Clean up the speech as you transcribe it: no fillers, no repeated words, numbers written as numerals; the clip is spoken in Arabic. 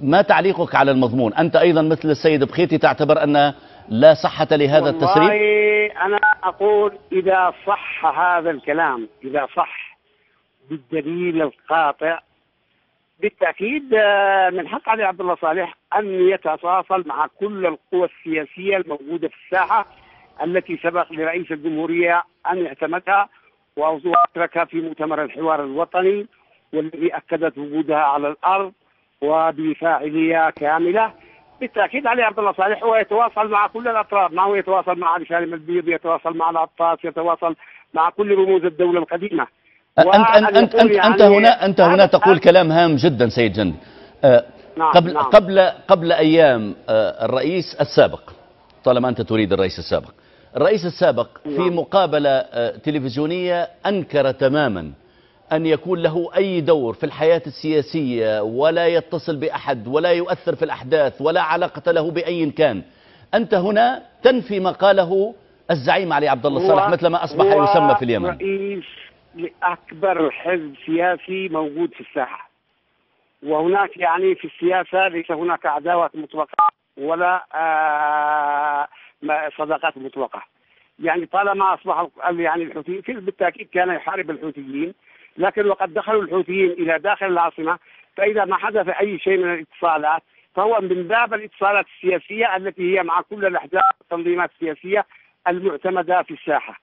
ما تعليقك على المضمون؟ أنت أيضا مثل السيد بخيتي تعتبر أن لا صحة لهذا التسريب؟ والله أنا أقول إذا صح هذا الكلام، إذا صح بالدليل القاطع، بالتأكيد من حق علي عبد الله صالح أن يتواصل مع كل القوى السياسية الموجودة في الساحة التي سبق لرئيس الجمهورية أن اعتمدها وأشركها في مؤتمر الحوار الوطني، والذي أكدت وجودها على الأرض وبفاعلية كاملة. بالتأكيد علي عبد الله صالح هو يتواصل مع كل الأطراف، ما هو يتواصل مع علي سالم البيض، يتواصل مع العطاس، يتواصل مع كل رموز الدولة القديمة. أنت هنا تقول كلام هام جدا سيد جندي. قبل أيام الرئيس السابق، طالما أنت تريد الرئيس السابق، الرئيس السابق في مقابلة تلفزيونية أنكر تماما أن يكون له أي دور في الحياة السياسية، ولا يتصل بأحد، ولا يؤثر في الأحداث، ولا علاقة له بأي كان. أنت هنا تنفي ما قاله الزعيم علي عبد الله صالح مثل ما أصبح يسمى في اليمن. رئيس لأكبر حزب سياسي موجود في الساحة، وهناك يعني في السياسة ليس هناك عداوة مطلقة ولا صداقات مطلقة. يعني طالما أصبح يعني الحوثيين، بالتأكيد كان يحارب الحوثيين، لكن وقد دخلوا الحوثيين إلى داخل العاصمة، فإذا ما حدث أي شيء من الاتصالات فهو من باب الاتصالات السياسية التي هي مع كل الأحزاب والتنظيمات السياسية المعتمدة في الساحة.